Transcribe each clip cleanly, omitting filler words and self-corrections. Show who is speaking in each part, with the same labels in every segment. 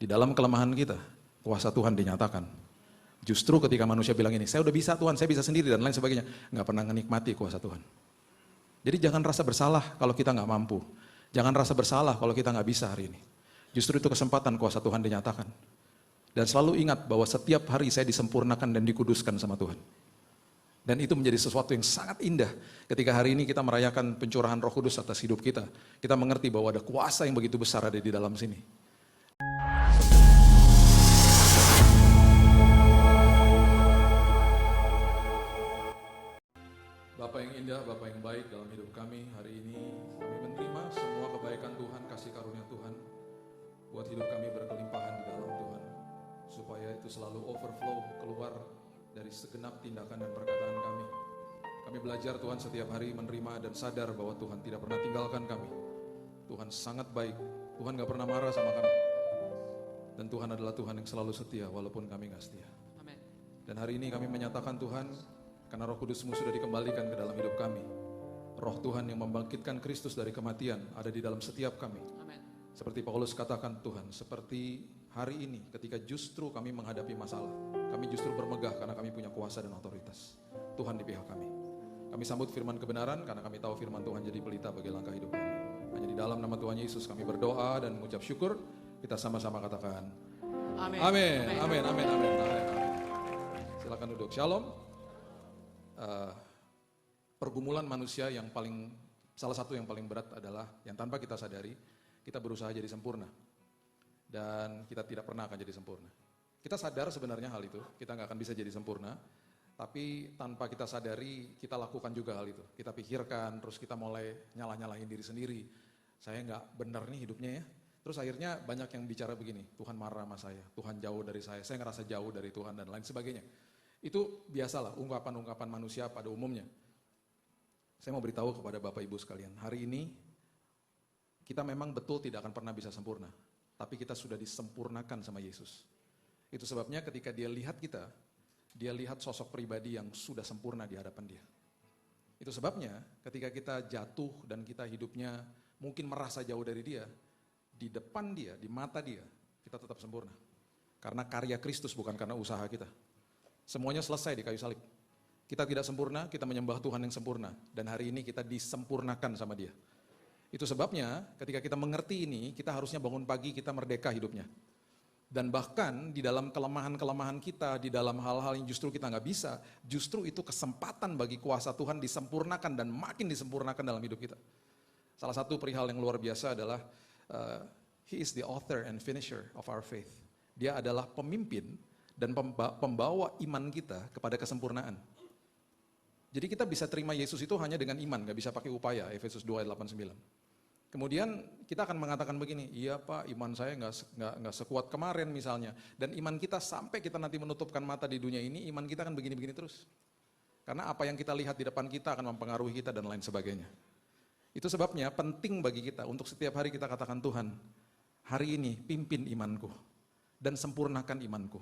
Speaker 1: Di dalam kelemahan kita, kuasa Tuhan dinyatakan. Justru ketika manusia bilang ini, saya udah bisa Tuhan, saya bisa sendiri dan lain sebagainya, nggak pernah menikmati kuasa Tuhan. Jadi jangan rasa bersalah kalau kita nggak mampu. Jangan rasa bersalah kalau kita nggak bisa hari ini. Justru itu kesempatan kuasa Tuhan dinyatakan. Dan selalu ingat bahwa setiap hari saya disempurnakan dan dikuduskan sama Tuhan. Dan itu menjadi sesuatu yang sangat indah ketika hari ini kita merayakan pencurahan Roh Kudus atas hidup kita. Kita mengerti bahwa ada kuasa yang begitu besar ada di dalam sini. Bapa yang indah, Bapa yang baik dalam hidup kami, hari ini kami menerima semua kebaikan Tuhan, kasih karunia Tuhan buat hidup kami berkelimpahan di dalam Tuhan, supaya itu selalu overflow keluar dari segenap tindakan dan perkataan kami. Kami belajar Tuhan setiap hari menerima dan sadar bahwa Tuhan tidak pernah tinggalkan kami. Tuhan sangat baik, Tuhan gak pernah marah sama kami. Dan Tuhan adalah Tuhan yang selalu setia walaupun kami gak setia. Amen. Dan hari ini kami menyatakan Tuhan, karena Roh Kudus-Mu sudah dikembalikan ke dalam hidup kami. Roh Tuhan yang membangkitkan Kristus dari kematian ada di dalam setiap kami. Amen. Seperti Paulus katakan Tuhan, seperti hari ini ketika justru kami menghadapi masalah, kami justru bermegah karena kami punya kuasa dan otoritas. Tuhan di pihak kami. Kami sambut firman kebenaran karena kami tahu firman Tuhan jadi pelita bagi langkah hidup kami. Hanya di dalam nama Tuhan Yesus kami berdoa dan mengucap syukur. Kita sama-sama katakan amin. Amin. Amin. Amin. Amin. Amin. Silakan duduk. Shalom. Pergumulan manusia yang salah satu yang paling berat adalah yang tanpa kita sadari kita berusaha jadi sempurna dan kita tidak pernah akan jadi sempurna. Kita sadar sebenarnya hal itu, kita nggak akan bisa jadi sempurna, tapi tanpa kita sadari kita lakukan juga hal itu. Kita pikirkan, terus kita mulai nyalah-nyalahin diri sendiri. Saya nggak benar nih hidupnya ya. Terus akhirnya banyak yang bicara begini, Tuhan marah sama saya, Tuhan jauh dari saya ngerasa jauh dari Tuhan dan lain sebagainya. Itu biasalah ungkapan-ungkapan manusia pada umumnya. Saya mau beritahu kepada Bapak Ibu sekalian, hari ini kita memang betul tidak akan pernah bisa sempurna, tapi kita sudah disempurnakan sama Yesus. Itu sebabnya ketika dia lihat kita, dia lihat sosok pribadi yang sudah sempurna di hadapan dia. Itu sebabnya ketika kita jatuh dan kita hidupnya mungkin merasa jauh dari dia, di depan dia, di mata dia, kita tetap sempurna. Karena karya Kristus bukan karena usaha kita. Semuanya selesai di kayu salib. Kita tidak sempurna, kita menyembah Tuhan yang sempurna. Dan hari ini kita disempurnakan sama dia. Itu sebabnya ketika kita mengerti ini, kita harusnya bangun pagi, kita merdeka hidupnya. Dan bahkan di dalam kelemahan-kelemahan kita, di dalam hal-hal yang justru kita nggak bisa, justru itu kesempatan bagi kuasa Tuhan disempurnakan dan makin disempurnakan dalam hidup kita. Salah satu perihal yang luar biasa adalah He is the author and finisher of our faith. Dia adalah pemimpin dan pembawa iman kita kepada kesempurnaan. Jadi kita bisa terima Yesus itu hanya dengan iman, gak bisa pakai upaya, Efesus 2 ayat 8-9. Kemudian kita akan mengatakan begini, iya Pak, iman saya gak sekuat kemarin misalnya. Dan iman kita sampai kita nanti menutupkan mata di dunia ini, iman kita akan begini-begini terus. Karena apa yang kita lihat di depan kita akan mempengaruhi kita dan lain sebagainya. Itu sebabnya penting bagi kita untuk setiap hari kita katakan Tuhan, hari ini pimpin imanku dan sempurnakan imanku.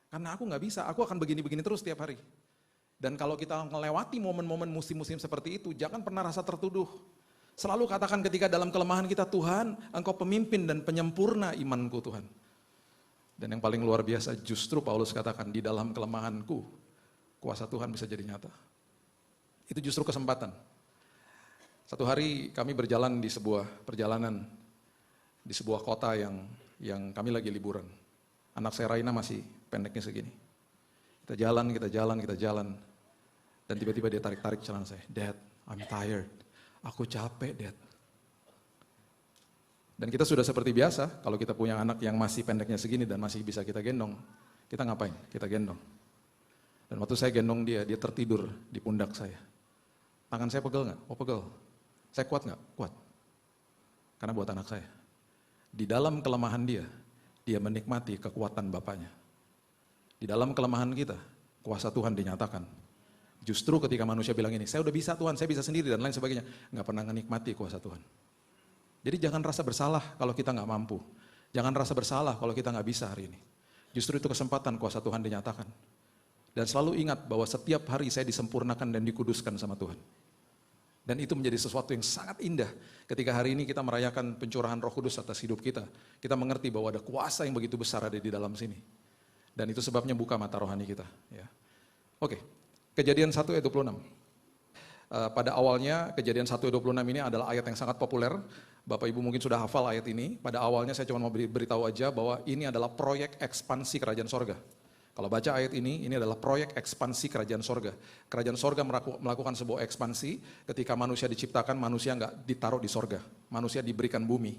Speaker 1: Karena aku gak bisa, aku akan begini-begini terus setiap hari. Dan kalau kita melewati momen-momen musim-musim seperti itu, jangan pernah rasa tertuduh. Selalu katakan ketika dalam kelemahan kita, Tuhan, Engkau pemimpin dan penyempurna imanku Tuhan. Dan yang paling luar biasa justru Paulus katakan, di dalam kelemahanku, kuasa Tuhan bisa jadi nyata. Itu justru kesempatan. Satu hari kami berjalan di sebuah perjalanan, di sebuah kota yang kami lagi liburan. Anak saya Raina masih pendeknya segini. Kita jalan. Dan tiba-tiba dia tarik-tarik celana saya. Dad, I'm tired. Aku capek, Dad. Dan kita sudah seperti biasa, kalau kita punya anak yang masih pendeknya segini dan masih bisa kita gendong, kita ngapain? Kita gendong. Dan waktu saya gendong dia tertidur di pundak saya. Tangan saya pegel nggak? Oh pegel. Saya kuat nggak? Kuat. Karena buat anak saya. Di dalam kelemahan dia menikmati kekuatan bapaknya. Di dalam kelemahan kita, kuasa Tuhan dinyatakan. Justru ketika manusia bilang ini, saya udah bisa Tuhan, saya bisa sendiri dan lain sebagainya, nggak pernah menikmati kuasa Tuhan. Jadi jangan rasa bersalah kalau kita nggak mampu. Jangan rasa bersalah kalau kita nggak bisa hari ini. Justru itu kesempatan kuasa Tuhan dinyatakan. Dan selalu ingat bahwa setiap hari saya disempurnakan dan dikuduskan sama Tuhan. Dan itu menjadi sesuatu yang sangat indah ketika hari ini kita merayakan pencurahan Roh Kudus atas hidup kita. Kita mengerti bahwa ada kuasa yang begitu besar ada di dalam sini. Dan itu sebabnya buka mata rohani kita. Ya. Oke, Kejadian 1 ayat 26. Pada awalnya Kejadian 1 ayat 26 ini adalah ayat yang sangat populer. Bapak Ibu mungkin sudah hafal ayat ini. Pada awalnya saya cuma mau beritahu aja bahwa ini adalah proyek ekspansi kerajaan sorga. Kalau baca ayat ini adalah proyek ekspansi kerajaan sorga. Kerajaan sorga melakukan sebuah ekspansi ketika manusia diciptakan, manusia nggak ditaruh di sorga. Manusia diberikan bumi.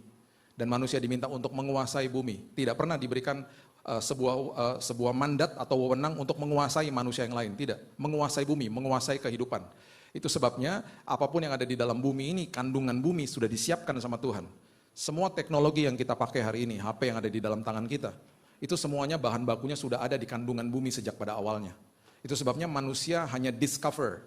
Speaker 1: Dan manusia diminta untuk menguasai bumi. Tidak pernah diberikan sebuah mandat atau wewenang untuk menguasai manusia yang lain. Tidak, menguasai bumi, menguasai kehidupan. Itu sebabnya apapun yang ada di dalam bumi ini, kandungan bumi sudah disiapkan sama Tuhan. Semua teknologi yang kita pakai hari ini, HP yang ada di dalam tangan kita, itu semuanya bahan bakunya sudah ada di kandungan bumi sejak pada awalnya. Itu sebabnya manusia hanya discover,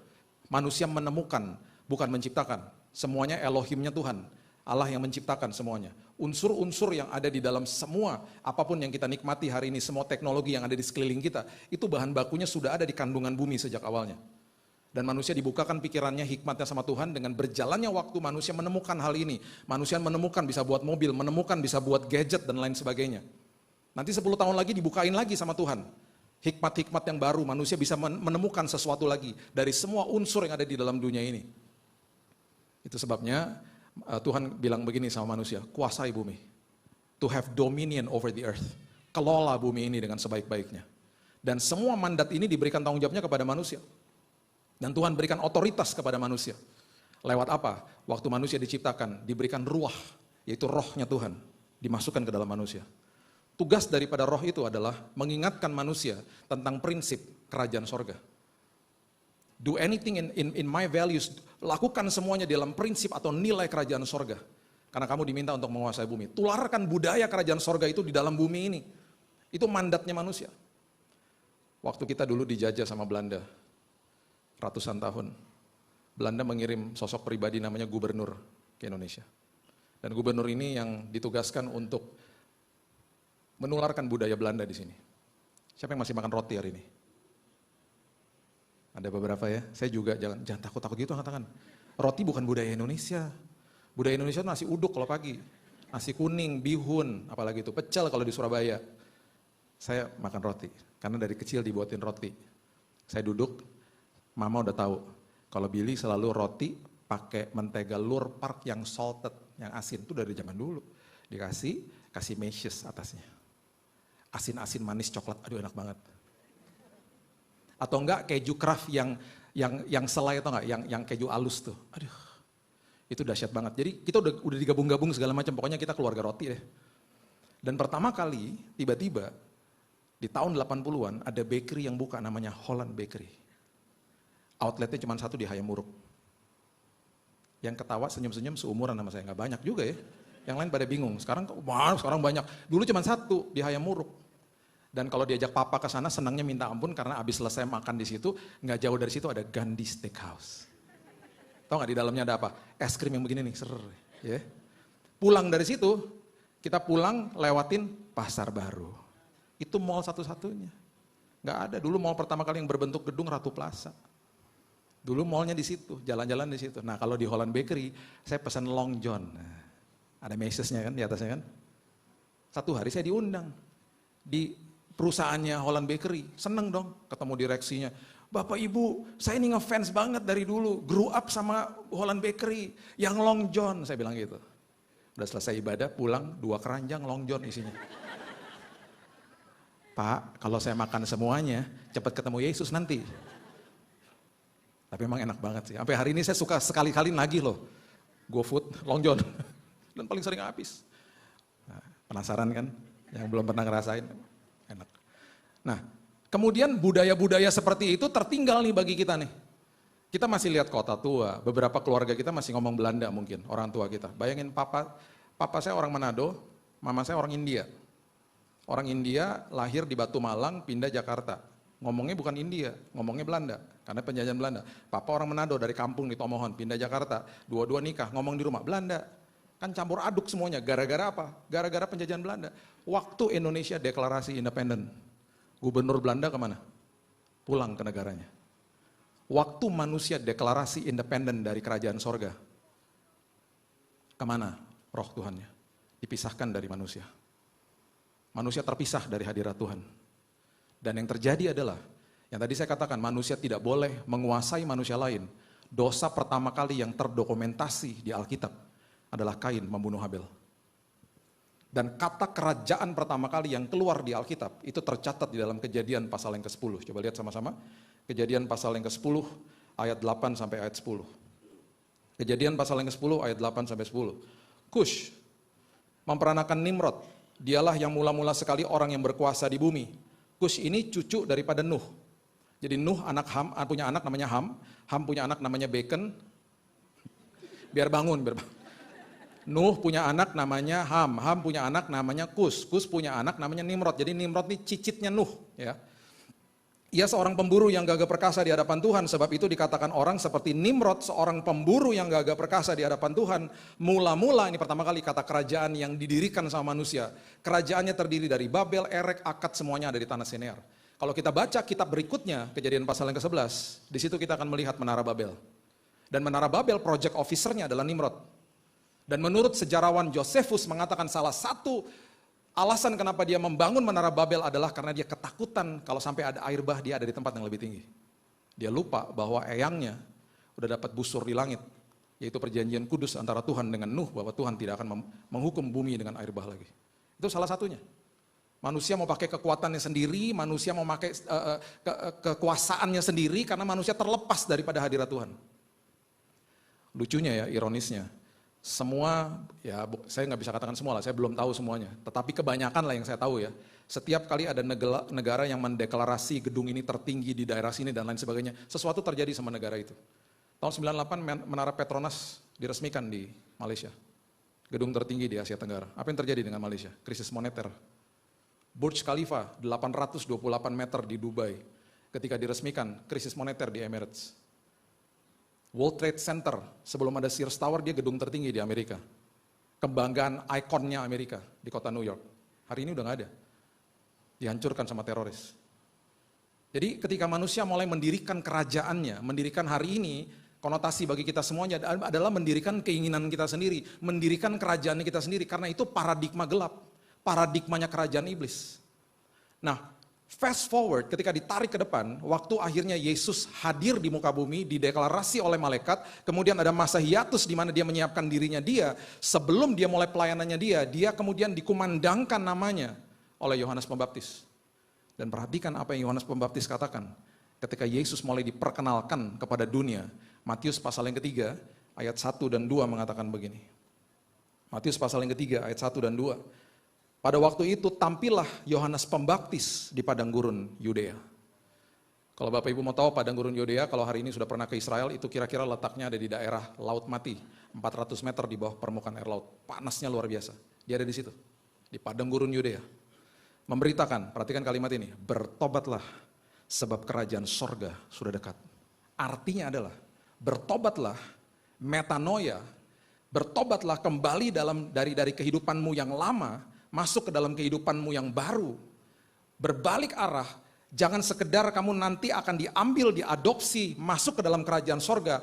Speaker 1: manusia menemukan, bukan menciptakan. Semuanya Elohimnya Tuhan, Allah yang menciptakan semuanya. Unsur-unsur yang ada di dalam semua, apapun yang kita nikmati hari ini, semua teknologi yang ada di sekeliling kita, itu bahan bakunya sudah ada di kandungan bumi sejak awalnya. Dan manusia dibukakan pikirannya, hikmatnya sama Tuhan, dengan berjalannya waktu manusia menemukan hal ini. Manusia menemukan bisa buat mobil, menemukan bisa buat gadget dan lain sebagainya. Nanti 10 tahun lagi dibukain lagi sama Tuhan. Hikmat-hikmat yang baru, manusia bisa menemukan sesuatu lagi dari semua unsur yang ada di dalam dunia ini. Itu sebabnya Tuhan bilang begini sama manusia, kuasai bumi. To have dominion over the earth. Kelola bumi ini dengan sebaik-baiknya. Dan semua mandat ini diberikan tanggung jawabnya kepada manusia. Dan Tuhan berikan otoritas kepada manusia. Lewat apa? Waktu manusia diciptakan, diberikan ruah, yaitu rohnya Tuhan, dimasukkan ke dalam manusia. Tugas daripada roh itu adalah mengingatkan manusia tentang prinsip kerajaan sorga. Do anything in my values, lakukan semuanya dalam prinsip atau nilai kerajaan sorga. Karena kamu diminta untuk menguasai bumi. Tularkan budaya kerajaan sorga itu di dalam bumi ini. Itu mandatnya manusia. Waktu kita dulu dijajah sama Belanda, ratusan tahun, Belanda mengirim sosok pribadi namanya gubernur ke Indonesia. Dan gubernur ini yang ditugaskan untuk menularkan budaya Belanda di sini. Siapa yang masih makan roti hari ini? Ada beberapa ya, saya juga jangan takut-takut gitu angkat tangan. Roti bukan budaya Indonesia. Budaya Indonesia itu nasi uduk kalau pagi. Nasi kuning, bihun, apalagi itu, pecel kalau di Surabaya. Saya makan roti, karena dari kecil dibuatin roti. Saya duduk, mama udah tahu, kalau Billy selalu roti pakai mentega Lure Park yang salted, yang asin, itu dari zaman dulu. Kasih meshes atasnya. Asin-asin manis coklat, aduh enak banget. Atau enggak keju Kraft yang selai atau enggak, yang keju halus tuh. Aduh, itu dahsyat banget. Jadi kita udah digabung-gabung segala macam, pokoknya kita keluarga roti deh. Dan pertama kali tiba-tiba di tahun 80-an ada bakery yang buka namanya Holland Bakery. Outletnya cuma satu di Hayamuruk. Yang ketawa senyum-senyum seumuran sama saya, nggak banyak juga ya. Yang lain pada bingung, sekarang banyak. Dulu cuma satu di Hayamuruk. Dan kalau diajak papa ke sana senangnya minta ampun karena abis selesai makan di situ, nggak jauh dari situ ada Gandhi Steakhouse. Tahu nggak di dalamnya ada apa? Es krim yang begini nih, ya. Pulang dari situ, kita pulang lewatin Pasar Baru. Itu mall satu-satunya. Nggak ada, dulu mall pertama kali yang berbentuk gedung Ratu Plaza. Dulu mallnya di situ, jalan-jalan di situ. Nah kalau di Holland Bakery, saya pesan Long John. Nah, ada mesesnya kan di atasnya kan. Satu hari saya diundang di perusahaannya Holland Bakery, seneng dong ketemu direksinya. Bapak Ibu, saya ini ngefans banget dari dulu, grew up sama Holland Bakery, yang Long John, saya bilang gitu. Udah selesai ibadah, pulang 2 keranjang Long John isinya. Pak, kalau saya makan semuanya, cepat ketemu Yesus nanti. Tapi emang enak banget sih, sampai hari ini saya suka sekali-kali nagih loh, GoFood, Long John, dan paling sering habis. Nah, penasaran kan, yang belum pernah ngerasain? Enak. Nah, kemudian budaya-budaya seperti itu tertinggal nih bagi kita nih. Kita masih lihat kota tua, beberapa keluarga kita masih ngomong Belanda mungkin, orang tua kita. Bayangin papa saya orang Manado, mama saya orang India. Orang India lahir di Batu Malang, pindah Jakarta. Ngomongnya bukan India, ngomongnya Belanda, karena penjajahan Belanda. Papa orang Manado dari kampung di Tomohon, pindah Jakarta, dua-dua nikah, ngomong di rumah Belanda. Kan campur aduk semuanya, gara-gara apa? Gara-gara penjajahan Belanda. Waktu Indonesia deklarasi independen, gubernur Belanda kemana? Pulang ke negaranya. Waktu manusia deklarasi independen dari kerajaan sorga, kemana roh Tuhannya? Dipisahkan dari manusia. Manusia terpisah dari hadirat Tuhan. Dan yang terjadi adalah, yang tadi saya katakan, manusia tidak boleh menguasai manusia lain. Dosa pertama kali yang terdokumentasi di Alkitab adalah Kain membunuh Habel. Dan kata kerajaan pertama kali yang keluar di Alkitab, itu tercatat di dalam Kejadian pasal yang ke-10. Coba lihat sama-sama. Kejadian pasal yang ke-10, ayat 8 sampai ayat 10. Kejadian pasal yang ke-10, ayat 8 sampai 10. Kush memperanakan Nimrod. Dialah yang mula-mula sekali orang yang berkuasa di bumi. Kush ini cucu daripada Nuh. Jadi Nuh anak Ham, punya anak namanya Ham. Ham punya anak namanya Bacon. Biar bangun. Nuh punya anak namanya Ham. Ham punya anak namanya Kus. Kus punya anak namanya Nimrod. Jadi Nimrod ini cicitnya Nuh. Ya. Ia seorang pemburu yang gagah perkasa di hadapan Tuhan. Sebab itu dikatakan orang seperti Nimrod, seorang pemburu yang gagah perkasa di hadapan Tuhan. Mula-mula, ini pertama kali kata kerajaan yang didirikan sama manusia. Kerajaannya terdiri dari Babel, Erek, Akkad, semuanya ada di tanah Sinear. Kalau kita baca kitab berikutnya, Kejadian pasal yang ke-11, di situ kita akan melihat Menara Babel. Dan Menara Babel, project officer-nya adalah Nimrod. Dan menurut sejarawan Josephus mengatakan salah satu alasan kenapa dia membangun Menara Babel adalah karena dia ketakutan kalau sampai ada air bah dia ada di tempat yang lebih tinggi. Dia lupa bahwa eyangnya udah dapat busur di langit, yaitu perjanjian kudus antara Tuhan dengan Nuh bahwa Tuhan tidak akan menghukum bumi dengan air bah lagi. Itu salah satunya. Manusia mau pakai kekuatannya sendiri, manusia mau pakai kekuasaannya sendiri karena manusia terlepas daripada hadirat Tuhan. Lucunya ya, ironisnya. Semua, ya saya nggak bisa katakan semua lah, saya belum tahu semuanya. Tetapi kebanyakan lah yang saya tahu ya. Setiap kali ada negara yang mendeklarasi gedung ini tertinggi di daerah sini dan lain sebagainya, sesuatu terjadi sama negara itu. Tahun 98 Menara Petronas diresmikan di Malaysia. Gedung tertinggi di Asia Tenggara. Apa yang terjadi dengan Malaysia? Krisis moneter. Burj Khalifa 828 meter di Dubai. Ketika diresmikan, krisis moneter di Emirates. World Trade Center, sebelum ada Sears Tower, dia gedung tertinggi di Amerika. Kebanggaan ikonnya Amerika di kota New York. Hari ini udah gak ada. Dihancurkan sama teroris. Jadi ketika manusia mulai mendirikan kerajaannya, mendirikan hari ini, konotasi bagi kita semuanya adalah mendirikan keinginan kita sendiri, mendirikan kerajaan kita sendiri, karena itu paradigma gelap, paradigmanya kerajaan iblis. Nah, fast forward ketika ditarik ke depan, waktu akhirnya Yesus hadir di muka bumi, dideklarasi oleh malaikat, kemudian ada masa hiatus di mana dia menyiapkan dirinya dia, sebelum dia mulai pelayanannya dia kemudian dikumandangkan namanya oleh Yohanes Pembaptis. Dan perhatikan apa yang Yohanes Pembaptis katakan, ketika Yesus mulai diperkenalkan kepada dunia. Matius pasal yang ketiga, ayat 1 dan 2 mengatakan begini. Matius pasal yang ketiga, ayat 1 dan 2. Pada waktu itu tampillah Yohanes Pembaptis di padang gurun Yudea. Kalau Bapak Ibu mau tahu padang gurun Yudea, kalau hari ini sudah pernah ke Israel, itu kira-kira letaknya ada di daerah Laut Mati, 400 meter di bawah permukaan air laut. Panasnya luar biasa. Dia ada di situ, di padang gurun Yudea. Memberitakan, perhatikan kalimat ini, bertobatlah sebab kerajaan sorga sudah dekat. Artinya adalah, bertobatlah, metanoia, bertobatlah kembali dari kehidupanmu yang lama, masuk ke dalam kehidupanmu yang baru. Berbalik arah, jangan sekedar kamu nanti akan diambil, diadopsi, masuk ke dalam kerajaan sorga.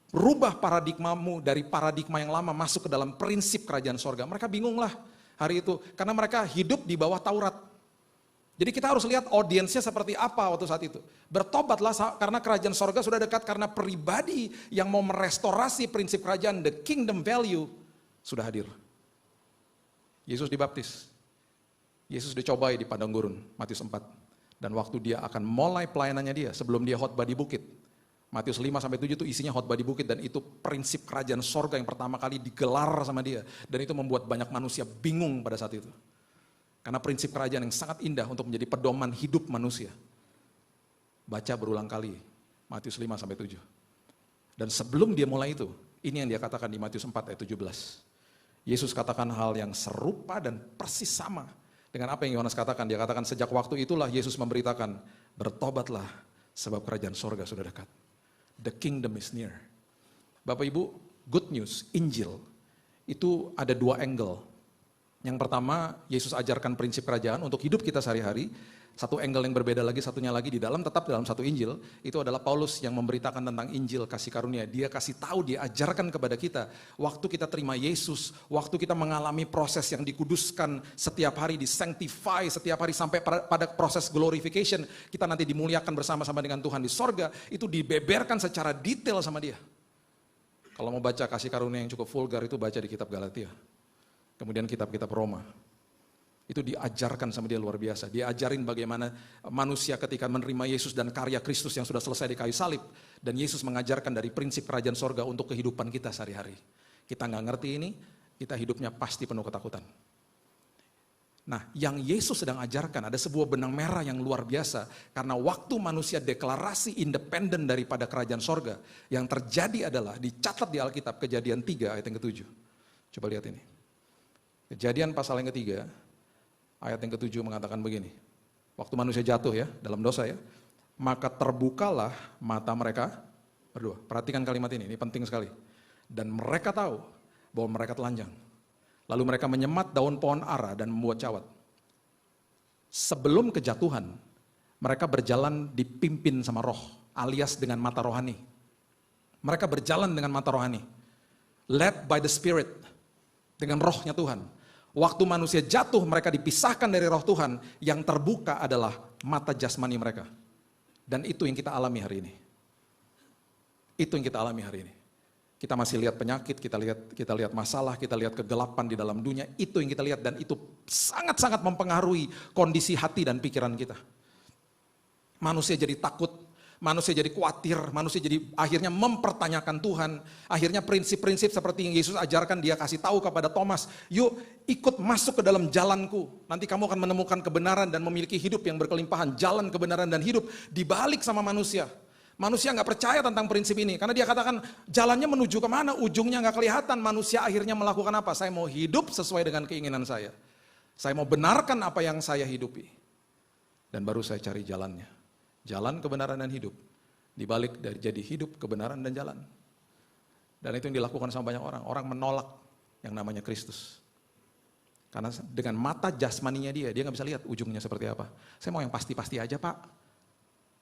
Speaker 1: Rubah paradigmamu dari paradigma yang lama masuk ke dalam prinsip kerajaan sorga. Mereka bingunglah hari itu, karena mereka hidup di bawah Taurat. Jadi kita harus lihat audiensnya seperti apa waktu saat itu. Bertobatlah karena kerajaan sorga sudah dekat, karena pribadi yang mau merestorasi prinsip kerajaan, the kingdom value, sudah hadir. Yesus dibaptis. Yesus dicobai di padang gurun, Matius 4. Dan waktu dia akan mulai pelayanannya dia, sebelum dia khotbah di bukit. Matius 5-7 itu isinya khotbah di bukit, dan itu prinsip kerajaan sorga yang pertama kali digelar sama dia. Dan itu membuat banyak manusia bingung pada saat itu. Karena prinsip kerajaan yang sangat indah untuk menjadi pedoman hidup manusia. Baca berulang kali, Matius 5-7. Dan sebelum dia mulai itu, ini yang dia katakan di Matius 4 ayat 17. Yesus katakan hal yang serupa dan persis sama dengan apa yang Yohanes katakan. Dia katakan sejak waktu itulah Yesus memberitakan, bertobatlah sebab kerajaan sorga sudah dekat. The kingdom is near. Bapak Ibu, good news, Injil, itu ada dua angle. Yang pertama, Yesus ajarkan prinsip kerajaan untuk hidup kita sehari-hari. Satu angle yang berbeda lagi, satunya lagi tetap dalam satu Injil. Itu adalah Paulus yang memberitakan tentang Injil kasih karunia. Dia kasih tahu, dia ajarkan kepada kita. Waktu kita terima Yesus, waktu kita mengalami proses yang dikuduskan setiap hari, disanctify setiap hari sampai pada proses glorification. Kita nanti dimuliakan bersama-sama dengan Tuhan di sorga. Itu dibeberkan secara detail sama dia. Kalau mau baca kasih karunia yang cukup vulgar itu baca di kitab Galatia. Kemudian kitab-kitab Roma. Itu diajarkan sama dia luar biasa. Dia ajarin bagaimana manusia ketika menerima Yesus dan karya Kristus yang sudah selesai di kayu salib. Dan Yesus mengajarkan dari prinsip kerajaan sorga untuk kehidupan kita sehari-hari. Kita nggak ngerti ini, kita hidupnya pasti penuh ketakutan. Nah, yang Yesus sedang ajarkan ada sebuah benang merah yang luar biasa. Karena waktu manusia deklarasi independen daripada kerajaan sorga, yang terjadi adalah dicatat di Alkitab Kejadian 3 ayat yang ke-7. Coba lihat ini. Kejadian pasal yang ketiga, ayat yang ke-7 mengatakan begini. Waktu manusia jatuh ya, dalam dosa ya. Maka terbukalah mata mereka berdua. Perhatikan kalimat ini penting sekali. Dan mereka tahu bahwa mereka telanjang. Lalu mereka menyemat daun pohon ara dan membuat cawat. Sebelum kejatuhan, mereka berjalan dipimpin sama roh, alias dengan mata rohani. Mereka berjalan dengan mata rohani. Led by the Spirit, dengan rohnya Tuhan. Waktu manusia jatuh, mereka dipisahkan dari roh Tuhan, yang terbuka adalah mata jasmani mereka. Dan itu yang kita alami hari ini. Itu yang kita alami hari ini. Kita masih lihat penyakit, kita lihat masalah, kita lihat kegelapan di dalam dunia. Itu yang kita lihat dan itu sangat-sangat mempengaruhi kondisi hati dan pikiran kita. Manusia jadi takut, manusia jadi khawatir, manusia jadi akhirnya mempertanyakan Tuhan. Akhirnya prinsip-prinsip seperti yang Yesus ajarkan dia kasih tahu kepada Thomas. Yuk ikut masuk ke dalam jalanku. Nanti kamu akan menemukan kebenaran dan memiliki hidup yang berkelimpahan. Jalan kebenaran dan hidup dibalik sama manusia. Manusia nggak percaya tentang prinsip ini. Karena dia katakan jalannya menuju kemana, ujungnya nggak kelihatan. Manusia akhirnya melakukan apa? Saya mau hidup sesuai dengan keinginan saya. Saya mau benarkan apa yang saya hidupi. Dan baru saya cari jalannya. Jalan kebenaran dan hidup. Dibalik dari jadi hidup, kebenaran dan jalan. Dan itu yang dilakukan sama banyak orang. Orang menolak yang namanya Kristus. Karena dengan mata jasmaninya dia nggak bisa lihat ujungnya seperti apa. Saya mau yang pasti-pasti aja Pak.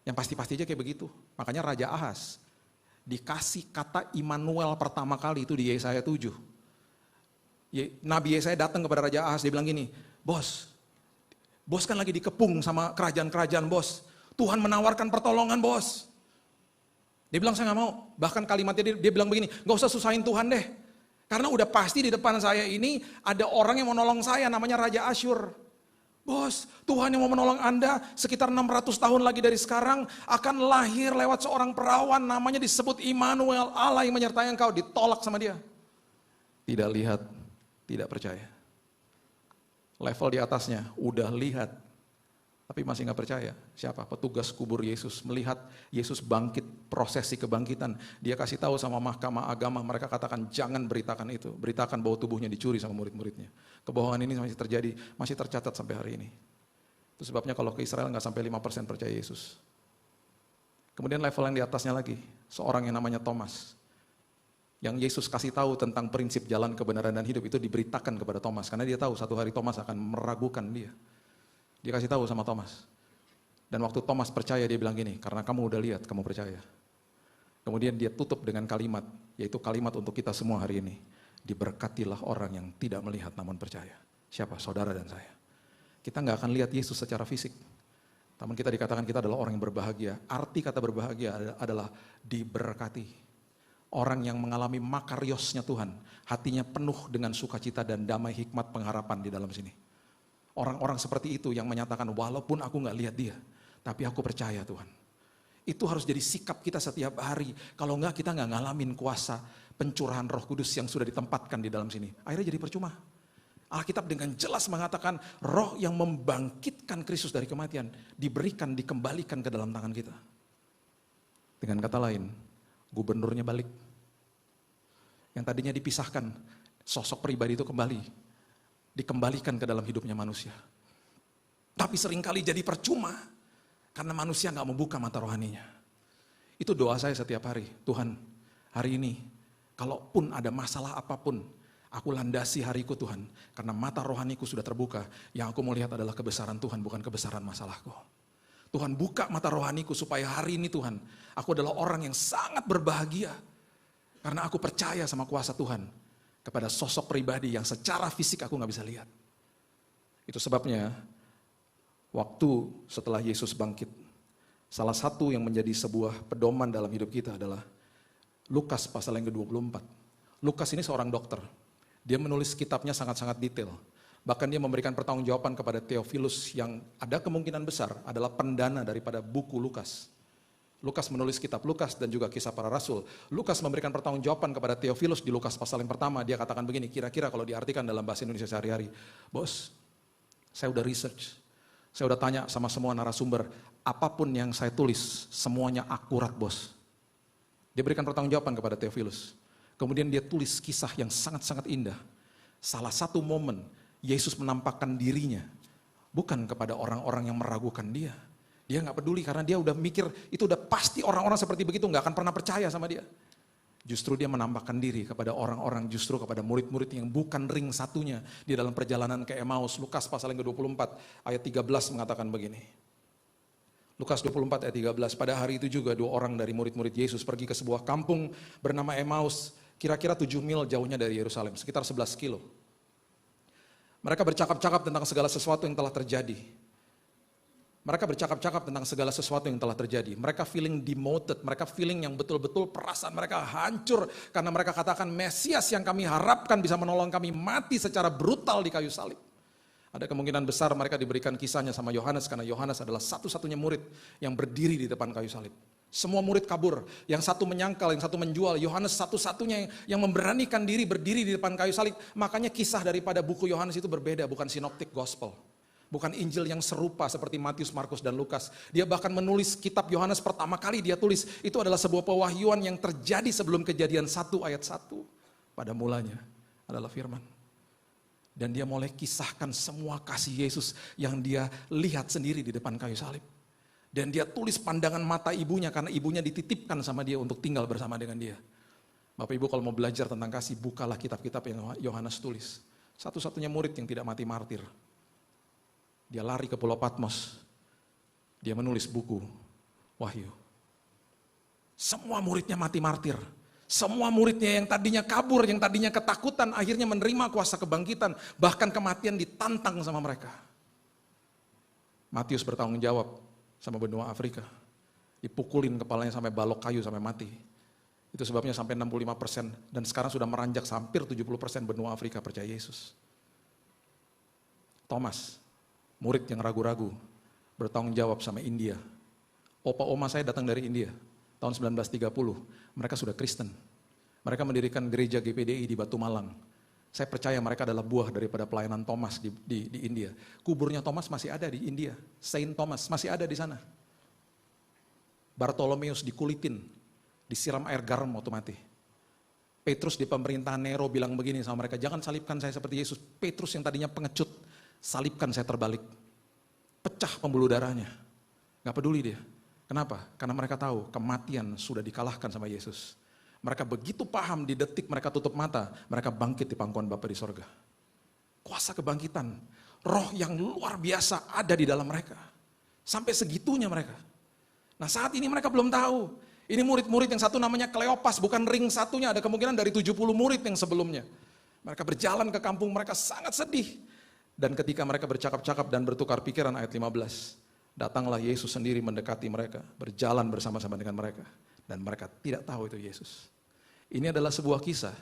Speaker 1: Yang pasti-pasti aja kayak begitu. Makanya Raja Ahaz dikasih kata Immanuel pertama kali itu di Yesaya 7. Nabi Yesaya datang kepada Raja Ahaz, dia bilang gini, bos kan lagi dikepung sama kerajaan-kerajaan bos. Tuhan menawarkan pertolongan bos. Dia bilang saya gak mau. Bahkan kalimatnya dia bilang begini, gak usah susahin Tuhan deh. Karena udah pasti di depan saya ini ada orang yang mau nolong saya namanya Raja Asyur. Bos, Tuhan yang mau menolong Anda sekitar 600 tahun lagi dari sekarang akan lahir lewat seorang perawan namanya disebut Immanuel, Allah yang menyertai engkau. Ditolak sama dia. Tidak lihat, tidak percaya. Level di atasnya, udah lihat, tapi masih gak percaya. Siapa? Petugas kubur Yesus melihat Yesus bangkit, prosesi kebangkitan. Dia kasih tahu sama mahkamah agama, mereka katakan jangan beritakan itu. Beritakan bahwa tubuhnya dicuri sama murid-muridnya. Kebohongan ini masih terjadi, masih tercatat sampai hari ini. Itu sebabnya kalau ke Israel gak sampai 5% percaya Yesus. Kemudian level yang di atasnya lagi, seorang yang namanya Thomas. Yang Yesus kasih tahu tentang prinsip jalan kebenaran dan hidup itu diberitakan kepada Thomas. Karena dia tahu satu hari Thomas akan meragukan dia. Dia kasih tahu sama Thomas. Dan waktu Thomas percaya dia bilang gini, karena kamu udah lihat, kamu percaya. Kemudian dia tutup dengan kalimat, yaitu kalimat untuk kita semua hari ini. Diberkatilah orang yang tidak melihat namun percaya. Siapa? Saudara dan saya. Kita nggak akan lihat Yesus secara fisik. Namun kita dikatakan kita adalah orang yang berbahagia. Arti kata berbahagia adalah diberkati. Orang yang mengalami makariosnya Tuhan. Hatinya penuh dengan sukacita dan damai hikmat pengharapan di dalam sini. Orang-orang seperti itu yang menyatakan walaupun aku gak lihat dia, tapi aku percaya Tuhan. Itu harus jadi sikap kita setiap hari. Kalau enggak kita gak ngalamin kuasa pencurahan Roh Kudus yang sudah ditempatkan di dalam sini. Akhirnya jadi percuma. Alkitab dengan jelas mengatakan roh yang membangkitkan Kristus dari kematian diberikan, dikembalikan ke dalam tangan kita. Dengan kata lain, gubernurnya balik. Yang tadinya dipisahkan, sosok pribadi itu kembali. Dikembalikan ke dalam hidupnya manusia. Tapi seringkali jadi percuma. Karena manusia gak membuka mata rohaninya. Itu doa saya setiap hari. Tuhan, hari ini, kalaupun ada masalah apapun, Aku landasi hariku Tuhan, karena mata rohaniku sudah terbuka. Yang aku mau lihat adalah kebesaran Tuhan, bukan kebesaran masalahku. Tuhan buka mata rohaniku supaya hari ini Tuhan, aku adalah orang yang sangat berbahagia. Karena aku percaya sama kuasa Tuhan, kepada sosok pribadi yang secara fisik aku gak bisa lihat. Itu sebabnya, waktu setelah Yesus bangkit, salah satu yang menjadi sebuah pedoman dalam hidup kita adalah Lukas pasal yang ke-24. Lukas ini seorang dokter. Dia menulis kitabnya sangat-sangat detail. Bahkan dia memberikan pertanggungjawaban kepada Theophilus yang ada kemungkinan besar adalah pendana daripada buku Lukas. Lukas menulis kitab Lukas dan juga kisah para rasul. Lukas memberikan pertanggungjawaban kepada Theophilus di Lukas pasal yang pertama. Dia katakan begini, kira-kira kalau diartikan dalam bahasa Indonesia sehari-hari. Bos, saya udah research. Saya udah tanya sama semua narasumber. Apapun yang saya tulis, semuanya akurat bos. Dia berikan pertanggungjawaban kepada Theophilus. Kemudian dia tulis kisah yang sangat-sangat indah. Salah satu momen Yesus menampakkan dirinya bukan kepada orang-orang yang meragukan dia. Dia gak peduli karena dia udah mikir itu udah pasti orang-orang seperti begitu gak akan pernah percaya sama dia. Justru dia menampakkan diri kepada orang-orang, justru kepada murid-murid yang bukan ring satunya di dalam perjalanan ke Emmaus. Lukas pasal yang ke-24 ayat 13 mengatakan begini. Lukas 24 ayat 13, pada hari itu juga 2 orang dari murid-murid Yesus pergi ke sebuah kampung bernama Emmaus, kira-kira 7 mil jauhnya dari Yerusalem, sekitar 11 kilo. Mereka bercakap-cakap tentang segala sesuatu yang telah terjadi. Mereka feeling demoted, mereka feeling yang betul-betul perasaan mereka hancur. Karena mereka katakan Mesias yang kami harapkan bisa menolong kami mati secara brutal di kayu salib. Ada kemungkinan besar mereka diberikan kisahnya sama Yohanes karena Yohanes adalah satu-satunya murid yang berdiri di depan kayu salib. Semua murid kabur, yang satu menyangkal, yang satu menjual. Yohanes satu-satunya yang memberanikan diri berdiri di depan kayu salib. Makanya kisah daripada buku Yohanes itu berbeda, bukan sinoptik gospel. Bukan Injil yang serupa seperti Matius, Markus, dan Lukas. Dia bahkan menulis kitab Yohanes pertama kali dia tulis. Itu adalah sebuah pewahyuan yang terjadi sebelum Kejadian 1 ayat 1. Pada mulanya adalah firman. Dan dia mulai kisahkan semua kasih Yesus yang dia lihat sendiri di depan kayu salib. Dan dia tulis pandangan mata ibunya karena ibunya dititipkan sama dia untuk tinggal bersama dengan dia. Bapak Ibu kalau mau belajar tentang kasih, bukalah kitab-kitab yang Yohanes tulis. Satu-satunya murid yang tidak mati martir. Dia lari ke Pulau Patmos. Dia menulis buku Wahyu. Semua muridnya mati martir. Semua muridnya yang tadinya kabur, yang tadinya ketakutan, akhirnya menerima kuasa kebangkitan. Bahkan kematian ditantang sama mereka. Matius bertanggung jawab sama benua Afrika. Dipukulin kepalanya sampai balok kayu sampai mati. Itu sebabnya sampai 65% dan sekarang sudah meranjak hampir 70% benua Afrika percaya Yesus. Thomas, murid yang ragu-ragu, bertanggung jawab sama India. Opa oma saya datang dari India. Tahun 1930, mereka sudah Kristen. Mereka mendirikan gereja GPDI di Batu Malang. Saya percaya mereka adalah buah daripada pelayanan Thomas di India. Kuburnya Thomas masih ada di India. Saint Thomas masih ada di sana. Bartolomeus dikulitin, disiram air garam waktu mati. Petrus di pemerintahan Nero bilang begini sama mereka, jangan salibkan saya seperti Yesus. Petrus yang tadinya pengecut, salibkan saya terbalik. Pecah pembuluh darahnya. Gak peduli dia. Kenapa? Karena mereka tahu kematian sudah dikalahkan sama Yesus. Mereka begitu paham di detik mereka tutup mata, mereka bangkit di pangkuan Bapa di sorga. Kuasa kebangkitan, roh yang luar biasa ada di dalam mereka. Sampai segitunya mereka. Nah saat ini mereka belum tahu. Ini murid-murid yang satu namanya Kleopas, bukan ring satunya, ada kemungkinan dari 70 murid yang sebelumnya. Mereka berjalan ke kampung mereka sangat sedih. Dan ketika mereka bercakap-cakap dan bertukar pikiran ayat 15. Datanglah Yesus sendiri mendekati mereka, berjalan bersama-sama dengan mereka. Dan mereka tidak tahu itu Yesus. Ini adalah sebuah kisah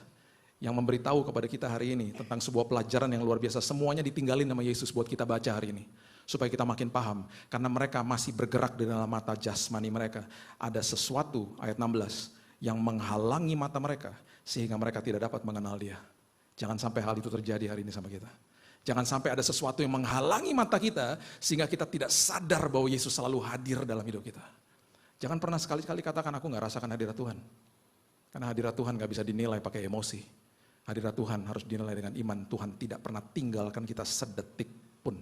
Speaker 1: yang memberitahu kepada kita hari ini tentang sebuah pelajaran yang luar biasa. Semuanya ditinggalin sama Yesus buat kita baca hari ini. Supaya kita makin paham. Karena mereka masih bergerak di dalam mata jasmani mereka. Ada sesuatu, ayat 16, yang menghalangi mata mereka. Sehingga mereka tidak dapat mengenal dia. Jangan sampai hal itu terjadi hari ini sama kita. Jangan sampai ada sesuatu yang menghalangi mata kita sehingga kita tidak sadar bahwa Yesus selalu hadir dalam hidup kita. Jangan pernah sekali-kali katakan aku gak rasakan hadirat Tuhan. Karena hadirat Tuhan gak bisa dinilai pakai emosi. Hadirat Tuhan harus dinilai dengan iman. Tuhan tidak pernah tinggalkan kita sedetik pun.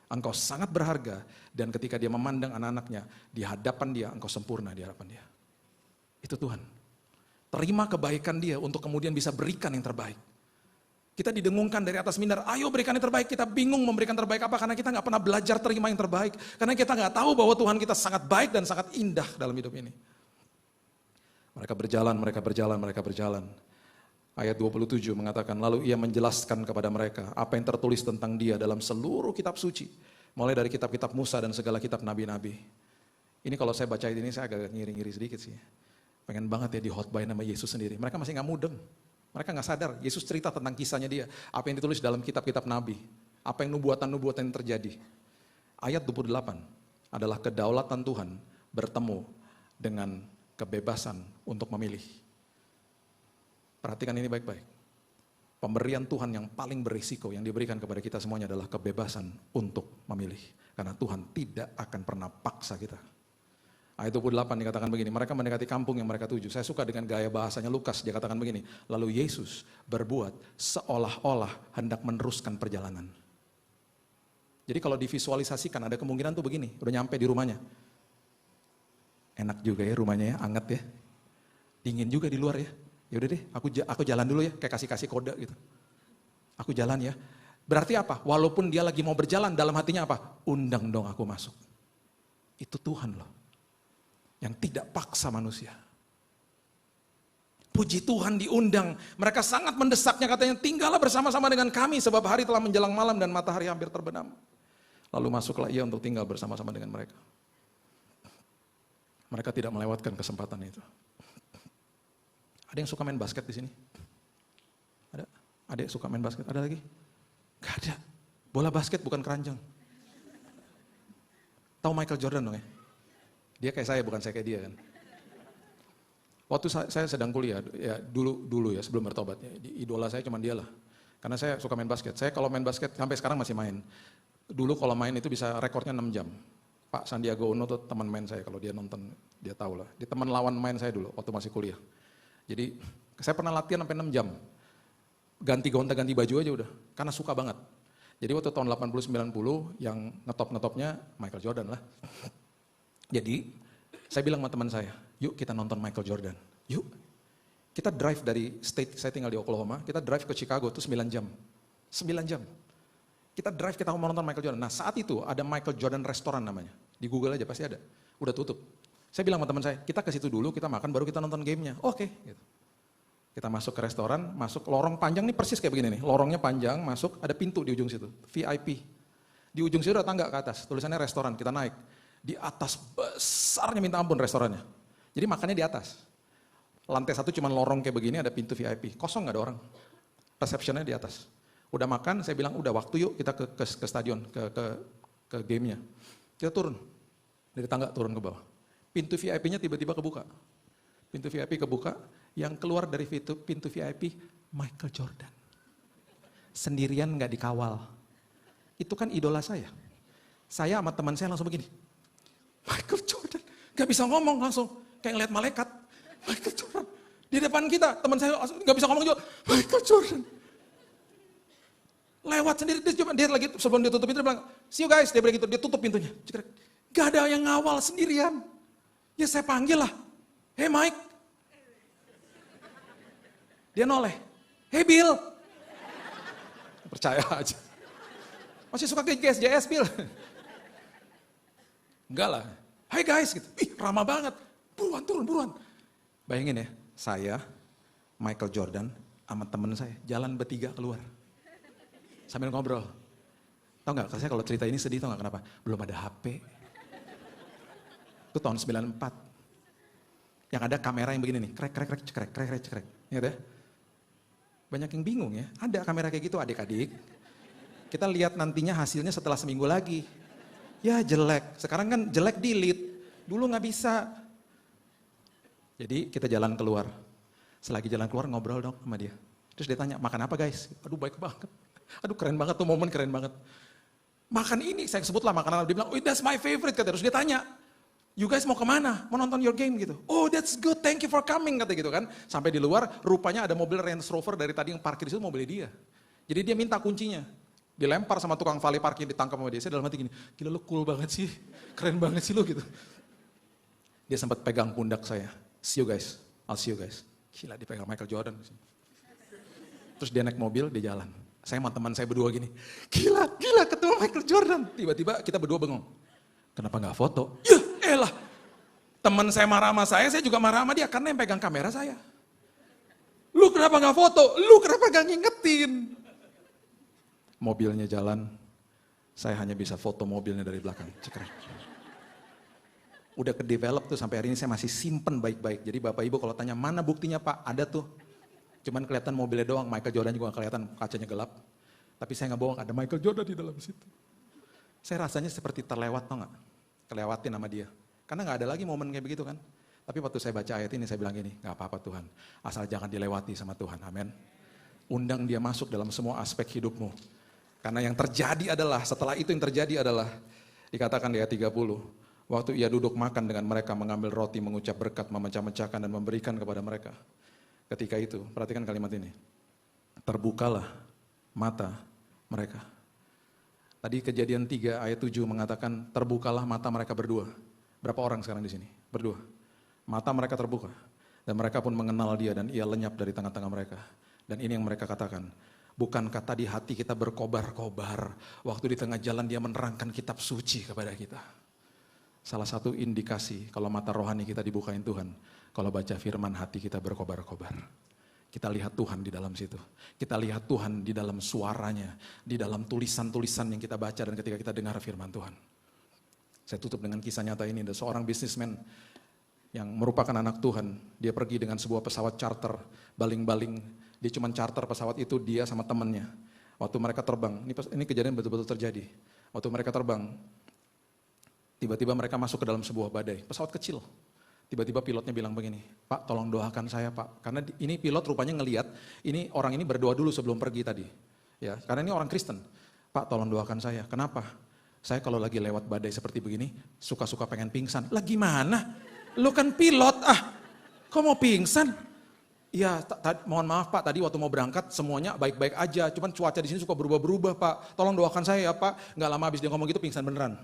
Speaker 1: Engkau sangat berharga dan ketika dia memandang anak-anaknya di hadapan dia, engkau sempurna di hadapan dia. Itu Tuhan. Terima kebaikan dia untuk kemudian bisa berikan yang terbaik. Kita didengungkan dari atas minar, ayo berikan yang terbaik. Kita bingung memberikan terbaik apa, karena kita nggak pernah belajar terima yang terbaik. Karena kita nggak tahu bahwa Tuhan kita sangat baik dan sangat indah dalam hidup ini. Mereka berjalan. Ayat 27 mengatakan, lalu ia menjelaskan kepada mereka apa yang tertulis tentang dia dalam seluruh kitab suci. Mulai dari kitab-kitab Musa dan segala kitab nabi-nabi. Ini kalau saya baca ini saya agak ngiri-ngiri sedikit sih. Pengen banget ya dihotbain sama Yesus sendiri. Mereka masih nggak mudeng. Mereka nggak sadar, Yesus cerita tentang kisahnya dia. Apa yang ditulis dalam kitab-kitab Nabi. Apa yang nubuatan-nubuatan yang terjadi. Ayat 28 adalah kedaulatan Tuhan bertemu dengan kebebasan untuk memilih. Perhatikan ini baik-baik. Pemberian Tuhan yang paling berisiko yang diberikan kepada kita semuanya adalah kebebasan untuk memilih. Karena Tuhan tidak akan pernah paksa kita. Ayat 28 dikatakan begini, mereka mendekati kampung yang mereka tuju. Saya suka dengan gaya bahasanya Lukas, dia katakan begini, lalu Yesus berbuat seolah-olah hendak meneruskan perjalanan. Jadi kalau divisualisasikan ada kemungkinan tuh begini, udah nyampe di rumahnya. Enak juga ya rumahnya ya, anget ya. Dingin juga di luar ya. Ya udah deh, aku jalan dulu ya, kayak kasih kode gitu. Aku jalan ya. Berarti apa? Walaupun dia lagi mau berjalan, dalam hatinya apa? Undang dong aku masuk. Itu Tuhan loh. Yang tidak paksa manusia. Puji Tuhan diundang. Mereka sangat mendesaknya, katanya tinggallah bersama-sama dengan kami sebab hari telah menjelang malam dan matahari hampir terbenam. Lalu masuklah ia untuk tinggal bersama-sama dengan mereka. Mereka tidak melewatkan kesempatan itu. Ada yang suka main basket di sini? Ada? Ada yang suka main basket? Ada lagi? Gak ada. Bola basket bukan keranjang. Tahu Michael Jordan dong ya? Dia kayak saya, bukan saya kayak dia kan. Waktu saya sedang kuliah, ya dulu ya sebelum bertobat, ya, idola saya cuma dia lah. Karena saya suka main basket. Saya kalau main basket sampai sekarang masih main. Dulu kalau main itu bisa rekornya 6 jam. Pak Sandiaga Uno tuh teman main saya, kalau dia nonton dia tahu lah. Dia teman lawan main saya dulu waktu masih kuliah. Jadi saya pernah latihan sampai 6 jam. Ganti gonta-ganti baju aja udah, karena suka banget. Jadi waktu tahun 80-90 yang ngetop-ngetopnya Michael Jordan lah. Jadi, saya bilang sama teman saya, yuk kita nonton Michael Jordan. Yuk, kita drive dari state, saya tinggal di Oklahoma, kita drive ke Chicago itu 9 jam. 9 jam. Kita drive, kita mau nonton Michael Jordan. Nah saat itu ada Michael Jordan Restoran namanya. Di Google aja pasti ada. Udah tutup. Saya bilang sama teman saya, kita ke situ dulu, kita makan, baru kita nonton gamenya. Oke. Gitu. Kita masuk ke restoran, masuk lorong panjang nih persis kayak begini nih. Lorongnya panjang, masuk, ada pintu di ujung situ. VIP. Di ujung situ ada tangga ke atas, tulisannya restoran, kita naik. Di atas besarnya minta ampun restorannya. Jadi makannya di atas. Lantai 1 cuma lorong kayak begini, ada pintu VIP. Kosong gak ada orang. Receptionnya di atas. Udah makan, saya bilang udah waktu yuk kita ke stadion, ke gamenya. Kita turun. Dari tangga turun ke bawah. Pintu VIP-nya tiba-tiba kebuka. Pintu VIP kebuka, yang keluar dari pintu VIP, Michael Jordan. Sendirian gak dikawal. Itu kan idola saya. Saya sama teman saya langsung begini. Michael Jordan, gak bisa ngomong langsung, kayak ngeliat malaikat. Michael Jordan, di depan kita, teman saya gak bisa ngomong juga, Michael Jordan. Lewat sendiri, dia lagi sebelum dia tutup pintu, dia bilang, see you guys, dia bilang gitu, dia tutup pintunya. Gak ada yang ngawal sendirian. Ya saya panggil lah, hey Mike. Dia noleh, hey Bill. Percaya aja. Masih suka ke GSJS Bill. Enggak lah, hai guys gitu, ih ramah banget, buruan turun, buruan. Bayangin ya, saya, Michael Jordan, sama temen saya, jalan bertiga keluar. Sambil ngobrol. Tahu gak, saya kalau cerita ini sedih, tahu gak kenapa? Belum ada HP. Itu tahun 94. Yang ada kamera yang begini nih, krek. Ingat ya? Banyak yang bingung ya, ada kamera kayak gitu adik-adik. Kita lihat nantinya hasilnya setelah seminggu lagi. Ya jelek, sekarang kan jelek delete, dulu gak bisa. Jadi kita jalan keluar, selagi jalan keluar ngobrol dong sama dia. Terus dia tanya, makan apa guys? Aduh baik banget, aduh keren banget tuh momen, keren banget. Makan ini, saya sebutlah makanan, dia bilang, oh that's my favorite, kata. Terus dia tanya, you guys mau kemana? Mau nonton your game gitu. Oh that's good, thank you for coming, kata gitu kan. Sampai di luar, rupanya ada mobil Range Rover dari tadi yang parkir di situ, mobilnya dia. Jadi dia minta kuncinya. Dilempar sama tukang vali parkir, ditangkap sama dia. Saya dalam hati gini, gila lu cool banget sih, keren banget sih lu gitu. Dia sempat pegang pundak saya, see you guys, I'll see you guys. Gila dipegang Michael Jordan. Terus dia naik mobil, dia jalan. Saya sama teman saya berdua gini, gila ketemu Michael Jordan. Tiba-tiba kita berdua bengong. Kenapa gak foto? Ya elah. Teman saya marah sama saya juga marah sama dia karena yang pegang kamera saya. Lu kenapa gak foto? Lu kenapa gak ngingetin? Mobilnya jalan, saya hanya bisa foto mobilnya dari belakang. Cekrek. Udah ke develop tuh sampai hari ini saya masih simpen baik-baik. Jadi Bapak Ibu kalau tanya mana buktinya Pak? Ada tuh. Cuman kelihatan mobilnya doang, Michael Jordan juga gak kelihatan, kacanya gelap. Tapi saya gak bohong, ada Michael Jordan di dalam situ. Saya rasanya seperti terlewat, tau gak? Kelewatin sama dia. Karena gak ada lagi momen kayak begitu kan. Tapi waktu saya baca ayat ini, saya bilang gini, gak apa-apa Tuhan. Asal jangan dilewati sama Tuhan, amin. Undang dia masuk dalam semua aspek hidupmu. Karena yang terjadi adalah, setelah itu yang terjadi adalah, dikatakan di ayat 30, waktu ia duduk makan dengan mereka, mengambil roti, mengucap berkat, memecah-mecahkan dan memberikan kepada mereka. Ketika itu, perhatikan kalimat ini. Terbukalah mata mereka. Tadi Kejadian 3 ayat 7 mengatakan terbukalah mata mereka berdua. Berapa orang sekarang di sini? Berdua. Mata mereka terbuka. Dan mereka pun mengenal dia dan ia lenyap dari tengah-tengah mereka. Dan ini yang mereka katakan. Bukankah tadi hati kita berkobar-kobar. Waktu di tengah jalan dia menerangkan kitab suci kepada kita. Salah satu indikasi kalau mata rohani kita dibukain Tuhan. Kalau baca firman hati kita berkobar-kobar. Kita lihat Tuhan di dalam situ. Kita lihat Tuhan di dalam suaranya. Di dalam tulisan-tulisan yang kita baca dan ketika kita dengar firman Tuhan. Saya tutup dengan kisah nyata ini. Ada seorang bisnismen yang merupakan anak Tuhan. Dia pergi dengan sebuah pesawat charter. Baling-baling. Dia cuma charter pesawat itu dia sama temannya. Waktu mereka terbang. Ini kejadian betul-betul terjadi. Waktu mereka terbang. Tiba-tiba mereka masuk ke dalam sebuah badai. Pesawat kecil. Tiba-tiba pilotnya bilang begini, Pak tolong doakan saya Pak. Karena ini pilot rupanya ngelihat, ini orang ini berdoa dulu sebelum pergi tadi. Ya, karena ini orang Kristen. Pak tolong doakan saya, kenapa? Saya kalau lagi lewat badai seperti begini, suka-suka pengen pingsan. Lah gimana? Lu kan pilot, kok mau pingsan? Iya, mohon maaf Pak, tadi waktu mau berangkat semuanya baik-baik aja. Cuman cuaca di sini suka berubah-berubah Pak. Tolong doakan saya ya Pak. Nggak lama habis dia ngomong gitu pingsan beneran.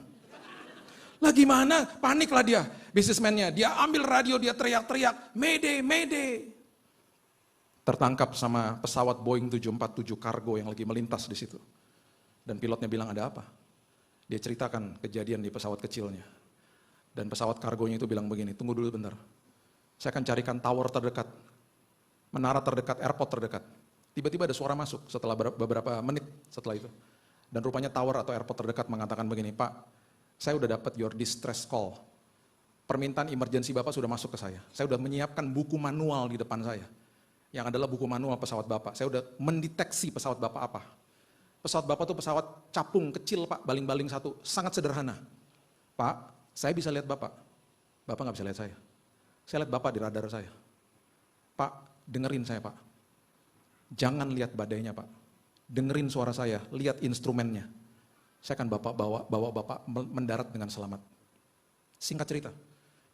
Speaker 1: Lah gimana? Paniklah dia, bisnismennya. Dia ambil radio, dia teriak-teriak, Mayday, Mayday. Tertangkap sama pesawat Boeing 747 kargo yang lagi melintas di situ. Dan pilotnya bilang ada apa? Dia ceritakan kejadian di pesawat kecilnya. Dan pesawat kargonya itu bilang begini, tunggu dulu bentar. Saya akan carikan tower terdekat, menara terdekat, airport terdekat. Tiba-tiba ada suara masuk setelah beberapa menit setelah itu. Dan rupanya tower atau airport terdekat mengatakan begini, Pak, saya udah dapat your distress call. Permintaan emergency Bapak sudah masuk ke saya. Saya udah menyiapkan buku manual di depan saya. Yang adalah buku manual pesawat Bapak. Saya udah mendeteksi pesawat Bapak apa. Pesawat Bapak tuh pesawat capung kecil Pak, baling-baling satu. Sangat sederhana. Pak, saya bisa lihat Bapak. Bapak gak bisa lihat saya. Saya lihat Bapak di radar saya. Pak, dengerin saya Pak. Jangan lihat badainya Pak. Dengerin suara saya, lihat instrumennya. Saya akan bawa Bapak mendarat dengan selamat. Singkat cerita,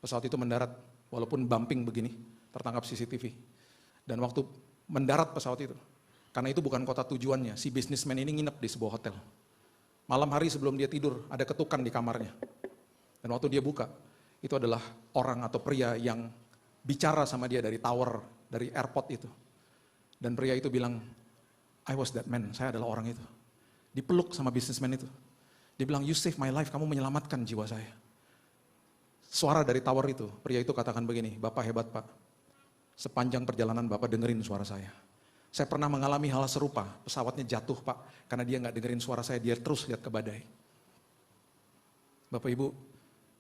Speaker 1: pesawat itu mendarat walaupun bumping begini, tertangkap CCTV. Dan waktu mendarat pesawat itu, karena itu bukan kota tujuannya, si bisnismen ini nginep di sebuah hotel. Malam hari sebelum dia tidur, ada ketukan di kamarnya. Dan waktu dia buka, itu adalah orang atau pria yang bicara sama dia dari tower, dari airport itu. Dan pria itu bilang, I was that man, saya adalah orang itu. Dipeluk sama bisnismen itu. Dia bilang, you save my life, kamu menyelamatkan jiwa saya. Suara dari tower itu, pria itu katakan begini, Bapak hebat Pak. Sepanjang perjalanan Bapak dengerin suara saya. Saya pernah mengalami hal serupa, pesawatnya jatuh Pak. Karena dia gak dengerin suara saya, dia terus lihat ke badai. Bapak Ibu,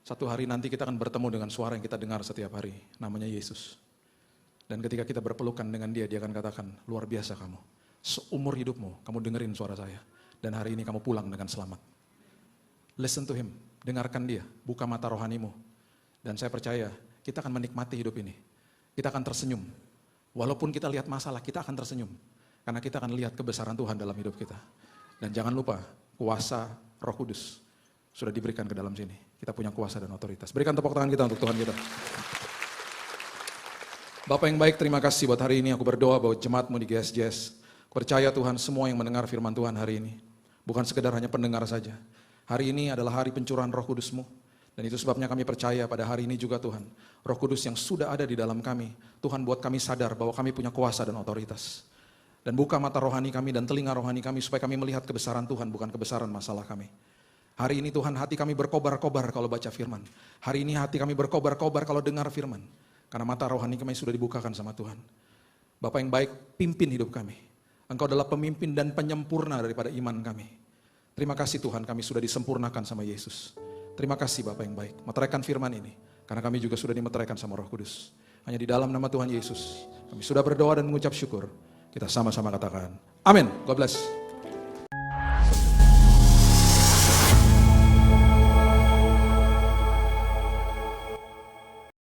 Speaker 1: satu hari nanti kita akan bertemu dengan suara yang kita dengar setiap hari. Namanya Yesus. Dan ketika kita berpelukan dengan dia akan katakan, luar biasa kamu. Seumur hidupmu, kamu dengerin suara saya. Dan hari ini kamu pulang dengan selamat. Listen to him, dengarkan dia, buka mata rohanimu. Dan saya percaya, kita akan menikmati hidup ini. Kita akan tersenyum. Walaupun kita lihat masalah, kita akan tersenyum. Karena kita akan lihat kebesaran Tuhan dalam hidup kita. Dan jangan lupa, kuasa Roh Kudus sudah diberikan ke dalam sini. Kita punya kuasa dan otoritas. Berikan tepuk tangan kita untuk Tuhan kita. Bapak yang baik, terima kasih buat hari ini. Aku berdoa buat jemaatmu di GSJS. Percaya Tuhan, semua yang mendengar firman Tuhan hari ini. Bukan sekedar hanya pendengar saja. Hari ini adalah hari pencurahan Roh Kudus-Mu. Dan itu sebabnya kami percaya pada hari ini juga Tuhan. Roh Kudus yang sudah ada di dalam kami. Tuhan buat kami sadar bahwa kami punya kuasa dan otoritas. Dan buka mata rohani kami dan telinga rohani kami supaya kami melihat kebesaran Tuhan, bukan kebesaran masalah kami. Hari ini Tuhan, hati kami berkobar-kobar kalau baca firman. Hari ini hati kami berkobar-kobar kalau dengar firman. Karena mata rohani kami sudah dibukakan sama Tuhan. Bapa yang baik, pimpin hidup kami. Engkau adalah pemimpin dan penyempurna daripada iman kami. Terima kasih Tuhan, kami sudah disempurnakan sama Yesus. Terima kasih Bapa yang baik. Meteraikan firman ini. Karena kami juga sudah dimeteraikan sama Roh Kudus. Hanya di dalam nama Tuhan Yesus. Kami sudah berdoa dan mengucap syukur. Kita sama-sama katakan, amin. God bless.